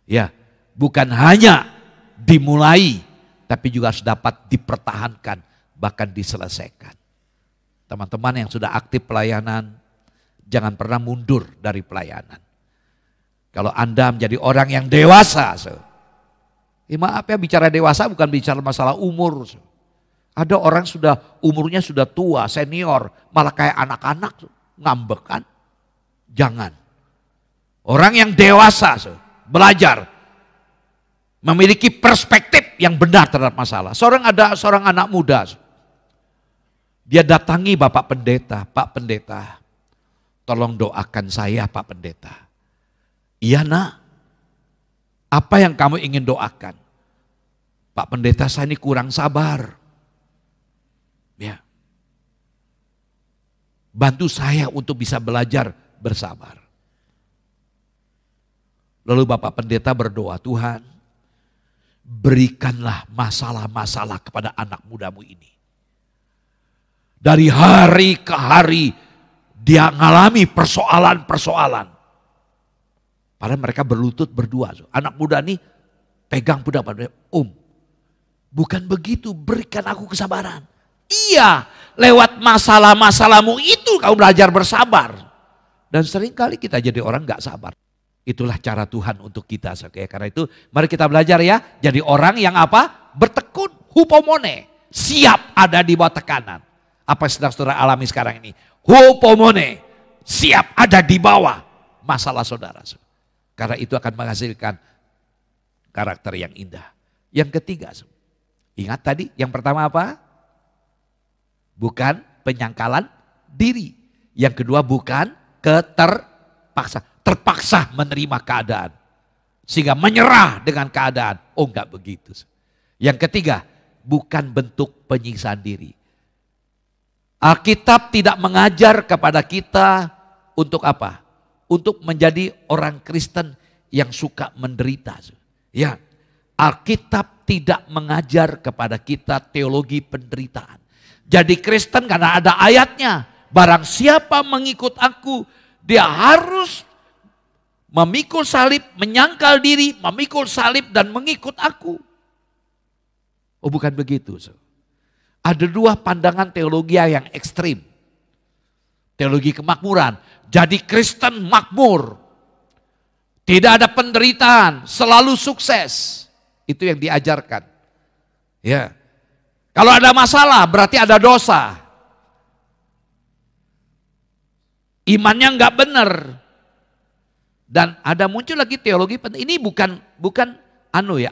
S1: Ya, bukan hanya dimulai, tapi juga harus dapat dipertahankan, bahkan diselesaikan. Teman-teman yang sudah aktif pelayanan, jangan pernah mundur dari pelayanan. Kalau Anda menjadi orang yang dewasa, maaf ya, bicara dewasa bukan bicara masalah umur. Ada orang umurnya sudah tua, senior, malah kayak anak-anak, ngambek kan? Jangan. Orang yang dewasa, belajar, memiliki perspektif yang benar terhadap masalah. Seorang anak muda, dia datangi Bapak Pendeta, Pak Pendeta, tolong doakan saya Pak Pendeta. Iya nak, apa yang kamu ingin doakan? Pak Pendeta, saya ini kurang sabar. Ya. Bantu saya untuk bisa belajar bersabar. Lalu Bapak Pendeta berdoa, Tuhan, berikanlah masalah-masalah kepada anak mudamu ini. Dari hari ke hari dia mengalami persoalan-persoalan. Padahal mereka berlutut berdua. Anak muda ini pegang pundak, bukan begitu, berikan aku kesabaran. Iya, lewat masalah-masalahmu itu kau belajar bersabar. Dan seringkali kita jadi orang gak sabar. Itulah cara Tuhan untuk kita. Karena itu mari kita belajar ya. Jadi orang yang apa? Bertekun, hupomone. Siap ada di bawah tekanan. Apa yang sedang saudara alami sekarang ini? Hupomone. Siap ada di bawah masalah saudara. Karena itu akan menghasilkan karakter yang indah. Yang ketiga, ingat tadi yang pertama apa? Bukan penyangkalan diri. Yang kedua bukan keterpaksa. terpaksa menerima keadaan. Sehingga menyerah dengan keadaan. Oh enggak begitu. Yang ketiga, bukan bentuk penyiksaan diri. Alkitab tidak mengajar kepada kita untuk apa? Untuk menjadi orang Kristen yang suka menderita. Ya, Alkitab tidak mengajar kepada kita teologi penderitaan. Jadi Kristen karena ada ayatnya, barang siapa mengikut aku, dia harus memikul salib, menyangkal diri, memikul salib dan mengikut aku. Oh bukan begitu. Ada dua pandangan teologi yang ekstrim. Teologi kemakmuran. Jadi Kristen makmur. Tidak ada penderitaan, selalu sukses. Itu yang diajarkan. Ya. Kalau ada masalah berarti ada dosa. Imannya enggak benar. Dan ada muncul lagi teologi, ini bukan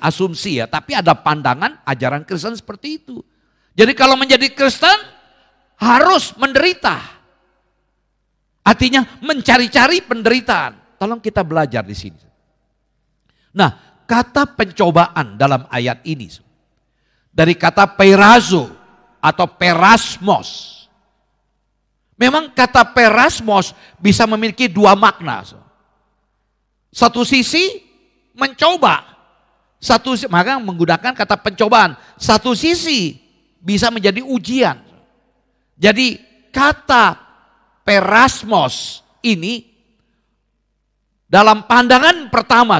S1: asumsi ya, tapi ada pandangan ajaran Kristen seperti itu. Jadi kalau menjadi Kristen harus menderita. Artinya mencari-cari penderitaan. Tolong kita belajar di sini. Nah, kata pencobaan dalam ayat ini dari kata perazo atau perasmos. Memang kata perasmos bisa memiliki dua makna. Satu sisi mencoba, maka menggunakan kata pencobaan. Satu sisi bisa menjadi ujian. Jadi kata perasmos ini dalam pandangan pertama,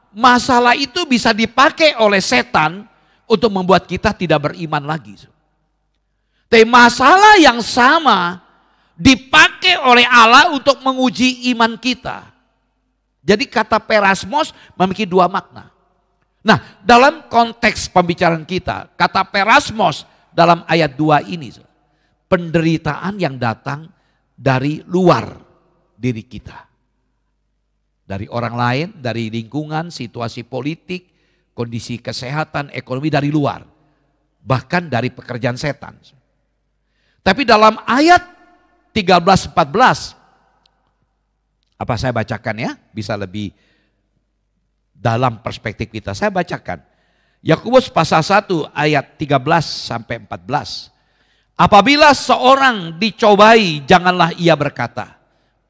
S1: masalah itu bisa dipakai oleh setan untuk membuat kita tidak beriman lagi. Tapi masalah yang sama dipakai oleh Allah untuk menguji iman kita. Jadi kata perasmos memiliki dua makna. Nah, dalam konteks pembicaraan kita, kata perasmos dalam ayat 2 ini, penderitaan yang datang dari luar diri kita. Dari orang lain, dari lingkungan, situasi politik, kondisi kesehatan, ekonomi dari luar. Bahkan dari pekerjaan setan. Tapi dalam ayat 13-14, apa saya bacakan ya? Bisa lebih dalam perspektif kita. Saya bacakan. Yakobus pasal 1 ayat 13-14. Apabila seorang dicobai, janganlah ia berkata,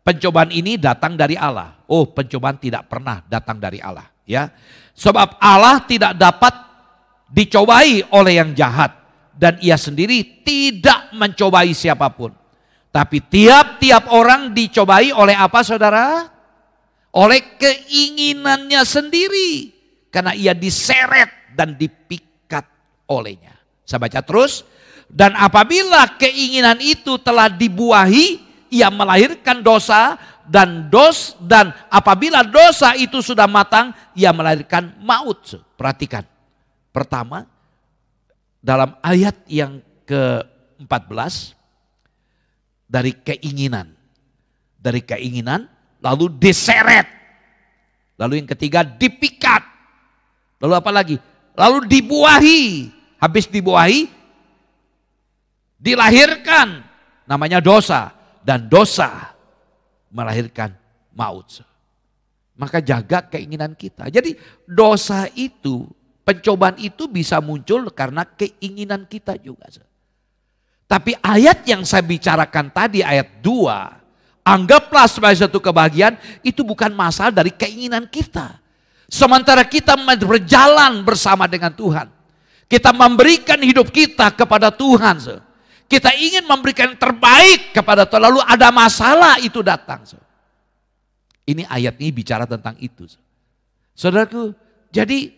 S1: pencobaan ini datang dari Allah. Oh, pencobaan tidak pernah datang dari Allah. Ya, sebab Allah tidak dapat dicobai oleh yang jahat. Dan ia sendiri tidak mencobai siapapun. Tapi tiap-tiap orang dicobai oleh apa saudara? Oleh keinginannya sendiri. Karena ia diseret dan dipikat olehnya. Saya baca terus. Dan apabila keinginan itu telah dibuahi, ia melahirkan dosa. Dan apabila dosa itu sudah matang, ia melahirkan maut. Perhatikan. Pertama, dalam ayat yang ke-14, dari keinginan lalu diseret, lalu yang ketiga dipikat, lalu apa lagi, lalu dibuahi, habis dibuahi dilahirkan, namanya dosa, dan dosa melahirkan maut. Maka jaga keinginan kita. Jadi dosa itu, pencobaan itu bisa muncul karena keinginan kita juga. Tapi ayat yang saya bicarakan tadi, ayat 2, anggaplah sebagai satu kebahagiaan, itu bukan masalah dari keinginan kita. Sementara kita berjalan bersama dengan Tuhan. Kita memberikan hidup kita kepada Tuhan. Kita ingin memberikan yang terbaik kepada Tuhan, lalu ada masalah itu datang. Ini ayat ini bicara tentang itu. Saudaraku, jadi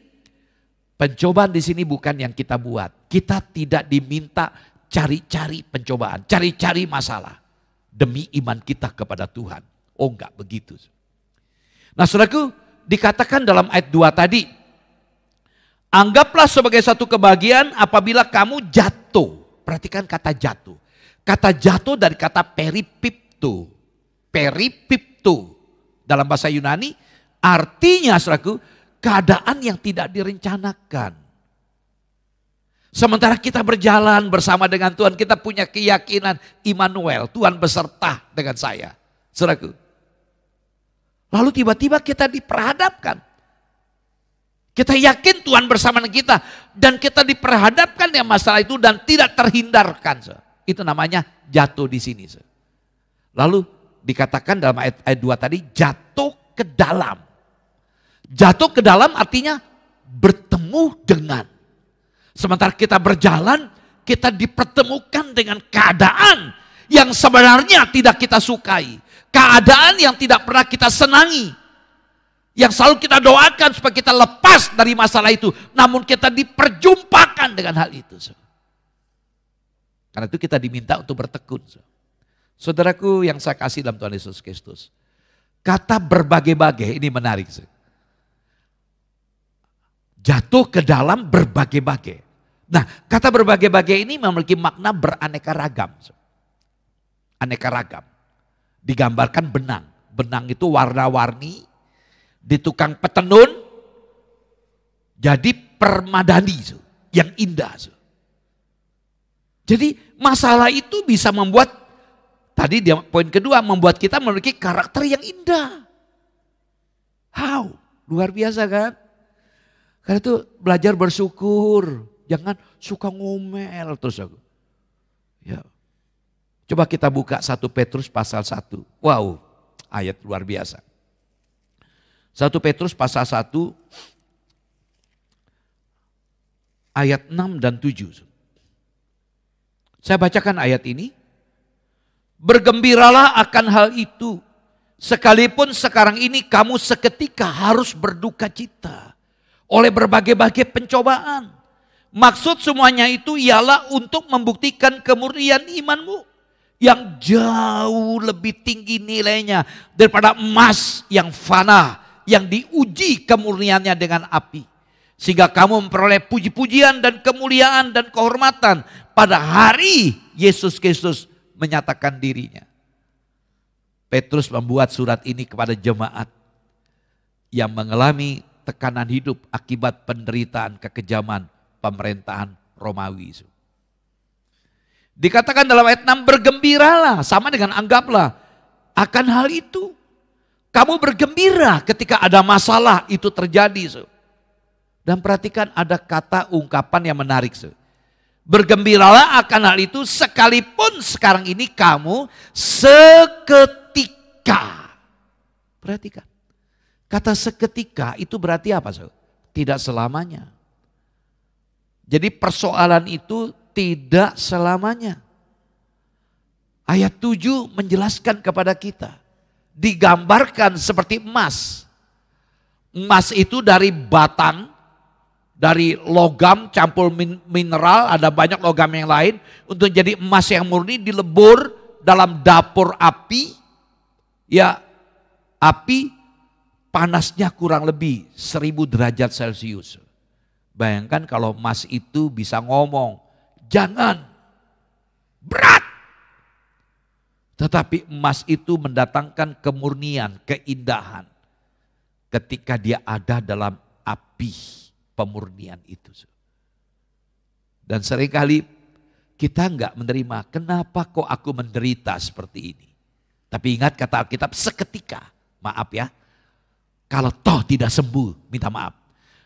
S1: pencobaan di sini bukan yang kita buat. Kita tidak diminta cari-cari pencobaan, cari-cari masalah demi iman kita kepada Tuhan. Oh enggak begitu. Nah saudaraku, dikatakan dalam ayat 2 tadi, anggaplah sebagai satu kebahagiaan apabila kamu jatuh. Perhatikan kata jatuh. Kata jatuh dari kata peripipto. Peripipto dalam bahasa Yunani artinya saudaraku, keadaan yang tidak direncanakan. Sementara kita berjalan bersama dengan Tuhan, kita punya keyakinan Immanuel, Tuhan beserta dengan saya. Saudaraku. Lalu tiba-tiba kita diperhadapkan. Kita yakin Tuhan bersama dengan kita. Dan kita diperhadapkan dengan masalah itu dan tidak terhindarkan. Itu namanya jatuh di sini. Lalu dikatakan dalam ayat 2 tadi, jatuh ke dalam. Jatuh ke dalam artinya bertemu dengan. Sementara kita berjalan, kita dipertemukan dengan keadaan yang sebenarnya tidak kita sukai. Keadaan yang tidak pernah kita senangi. Yang selalu kita doakan supaya kita lepas dari masalah itu. Namun kita diperjumpakan dengan hal itu. Karena itu kita diminta untuk bertekun. Saudaraku yang saya kasih dalam Tuhan Yesus Kristus. Kata berbagai-bagai ini menarik. Jatuh ke dalam berbagai-bagai. Nah, kata berbagai-bagai ini memiliki makna beraneka ragam. Aneka ragam. Digambarkan benang. Benang itu warna-warni. Di tukang petenun. Jadi permadani. Yang indah. Jadi masalah itu bisa membuat, tadi poin kedua, membuat kita memiliki karakter yang indah. How? Luar biasa kan? Karena itu belajar bersyukur. Jangan suka ngomel terus aku. Ya. Coba kita buka 1 Petrus pasal 1. Wow, ayat luar biasa. 1 Petrus pasal 1 ayat 6 dan 7. Saya bacakan ayat ini. Bergembiralah akan hal itu. Sekalipun sekarang ini kamu seketika harus berduka cita. Oleh berbagai-bagai pencobaan. Maksud semuanya itu ialah untuk membuktikan kemurnian imanmu. Yang jauh lebih tinggi nilainya daripada emas yang fana. Yang diuji kemurniannya dengan api. Sehingga kamu memperoleh puji-pujian dan kemuliaan dan kehormatan. Pada hari Yesus Kristus menyatakan dirinya. Petrus membuat surat ini kepada jemaat yang mengalami tekanan hidup akibat penderitaan kekejaman pemerintahan Romawi. Dikatakan dalam ayat 6, bergembiralah, sama dengan anggaplah akan hal itu. Kamu bergembira ketika ada masalah itu terjadi. Dan perhatikan ada kata ungkapan yang menarik. Bergembiralah akan hal itu sekalipun sekarang ini kamu seketika. Perhatikan. Kata seketika itu berarti apa? Tidak selamanya. Jadi persoalan itu tidak selamanya. Ayat 7 menjelaskan kepada kita. Digambarkan seperti emas. Emas itu dari batang, dari logam campur mineral, ada banyak logam yang lain. Untuk jadi emas yang murni dilebur dalam dapur api. Ya, api panasnya kurang lebih 1000 derajat Celcius. Bayangkan kalau emas itu bisa ngomong, jangan, berat. Tetapi emas itu mendatangkan kemurnian, keindahan. Ketika dia ada dalam api pemurnian itu. Dan seringkali kita enggak menerima, kenapa kok aku menderita seperti ini. Tapi ingat kata Alkitab, seketika, maaf ya. Kalau toh tidak sembuh, minta maaf.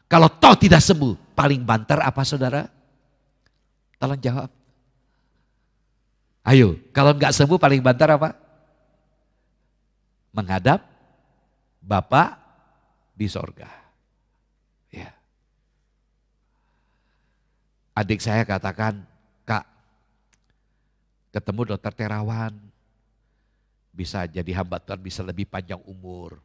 S1: Kalau toh tidak sembuh, paling banter apa saudara? Tolong jawab. Ayo, kalau enggak sembuh paling banter apa? Menghadap Bapa di sorga. Ya. Adik saya katakan, Kak, ketemu dokter Terawan, bisa jadi hamba Tuhan, bisa lebih panjang umur.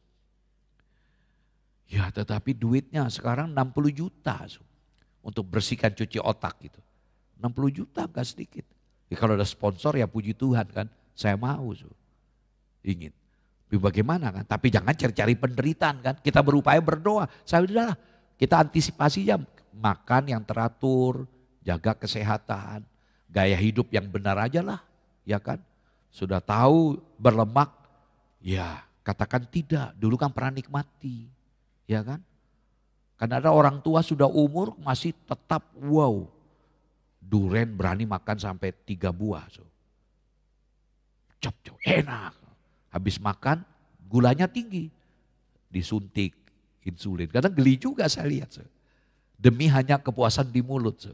S1: Ya tetapi duitnya sekarang 60 juta untuk bersihkan cuci otak gitu. 60 juta gak sedikit. Ya, kalau ada sponsor ya puji Tuhan kan, saya mau. Ingin. Tapi bagaimana kan, tapi jangan cari-cari penderitaan kan. Kita berupaya berdoa, saya udahlah kita antisipasi aja. Makan yang teratur, jaga kesehatan, gaya hidup yang benar aja lah. Ya kan, sudah tahu berlemak, ya katakan tidak, dulu kan pernah nikmati. Ya kan? Karena ada orang tua sudah umur masih tetap wow. Duren berani makan sampai 3 buah. Cop, enak. Habis makan gulanya tinggi. disuntik insulin. Kadang geli juga saya lihat. Demi hanya kepuasan di mulut.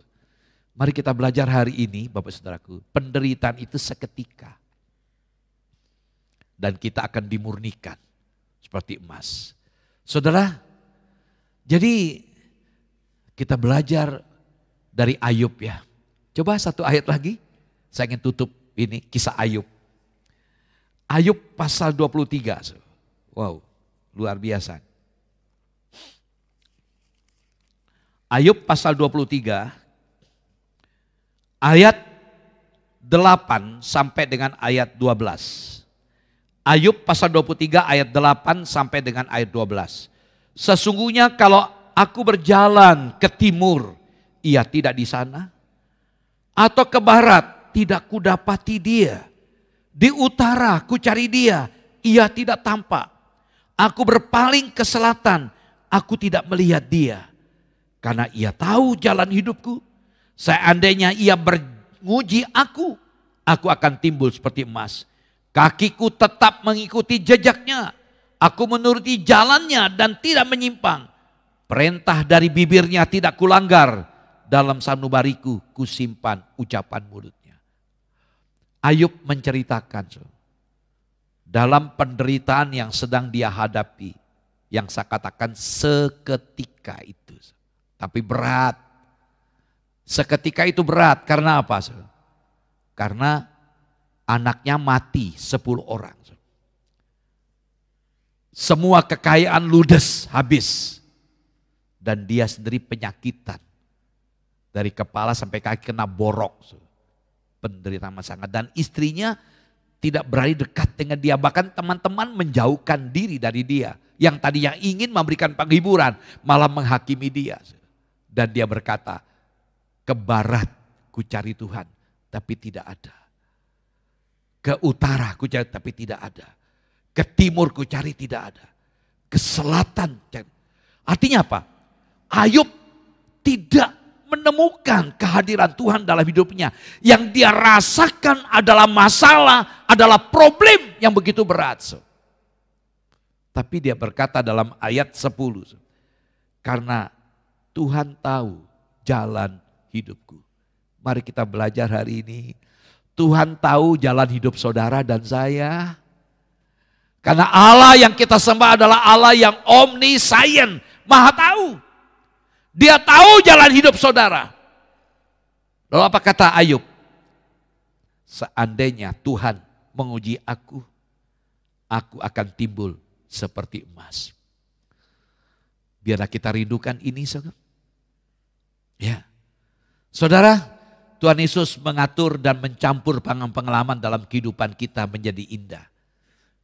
S1: Mari kita belajar hari ini Bapak Saudaraku. Penderitaan itu seketika. Dan kita akan dimurnikan seperti emas. Saudara, jadi kita belajar dari Ayub ya. Coba satu ayat lagi. Saya ingin tutup ini kisah Ayub. Ayub pasal 23. Wow, luar biasa. Ayub pasal 23 ayat 8 sampai dengan ayat 12. Ayub pasal 23 ayat 8 sampai dengan ayat 12. Sesungguhnya kalau aku berjalan ke timur, ia tidak di sana. Atau ke barat, tidak kudapati dia. Di utara ku cari dia, ia tidak tampak. Aku berpaling ke selatan, aku tidak melihat dia. Karena ia tahu jalan hidupku. Seandainya ia menguji aku akan timbul seperti emas. Kakiku tetap mengikuti jejaknya. Aku menuruti jalannya dan tidak menyimpang. Perintah dari bibirnya tidak kulanggar. Dalam sanubariku kusimpan ucapan mulutnya. Ayub menceritakan dalam penderitaan yang sedang dia hadapi. Yang saya katakan seketika itu. Tapi berat. Seketika itu berat. Karena apa? Karena anaknya mati 10 orang. Semua kekayaan ludes, habis. Dan dia sendiri penyakitan. Dari kepala sampai kaki kena borok. Penderitaan sangat. Dan istrinya tidak berani dekat dengan dia. Bahkan teman-teman menjauhkan diri dari dia. Yang tadinya ingin memberikan penghiburan, malah menghakimi dia. Dan dia berkata, ke barat ku cari Tuhan, tapi tidak ada. Ke utara ku cari, tapi tidak ada. Ke timur ku cari, tidak ada. Ke selatan. Artinya apa? Ayub tidak menemukan kehadiran Tuhan dalam hidupnya. Yang dia rasakan adalah masalah, adalah problem yang begitu berat. Tapi dia berkata dalam ayat 10. Karena Tuhan tahu jalan hidupku. Mari kita belajar hari ini. Tuhan tahu jalan hidup saudara dan saya. Karena Allah yang kita sembah adalah Allah yang omniscient, maha tahu. Dia tahu jalan hidup saudara. Lalu apa kata Ayub? Seandainya Tuhan menguji aku akan timbul seperti emas. Biarlah kita rindukan ini, saudara. Ya, saudara, Tuhan Yesus mengatur dan mencampur pengalaman dalam kehidupan kita menjadi indah.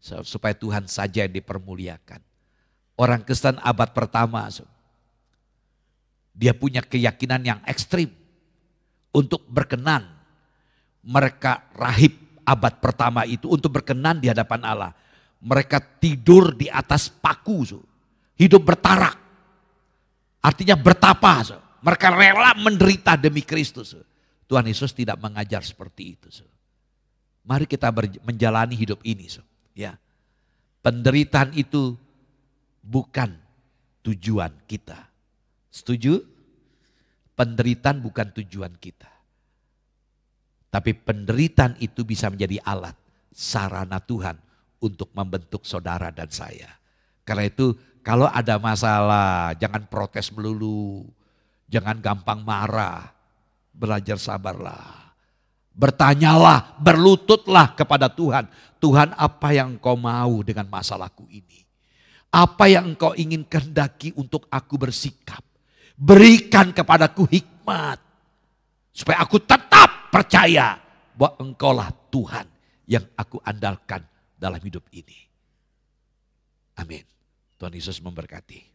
S1: Supaya Tuhan saja yang dipermuliakan. Orang Kristen abad pertama, dia punya keyakinan yang ekstrim untuk berkenan. Mereka rahib abad pertama itu untuk berkenan di hadapan Allah. Mereka tidur di atas paku, hidup bertarak. Artinya bertapa. Mereka rela menderita demi Kristus. Tuhan Yesus tidak mengajar seperti itu. Mari kita menjalani hidup ini. Ya, penderitaan itu bukan tujuan kita. Setuju? Penderitaan bukan tujuan kita. Tapi penderitaan itu bisa menjadi alat, sarana Tuhan untuk membentuk saudara dan saya. Karena itu kalau ada masalah jangan protes melulu. Jangan gampang marah, belajar sabarlah. Bertanyalah, berlututlah kepada Tuhan. Tuhan, apa yang Engkau mau dengan masalahku ini? Apa yang Engkau ingin kehendaki untuk aku bersikap? Berikan kepadaku hikmat. Supaya aku tetap percaya bahwa Engkaulah Tuhan yang aku andalkan dalam hidup ini. Amin. Tuhan Yesus memberkati.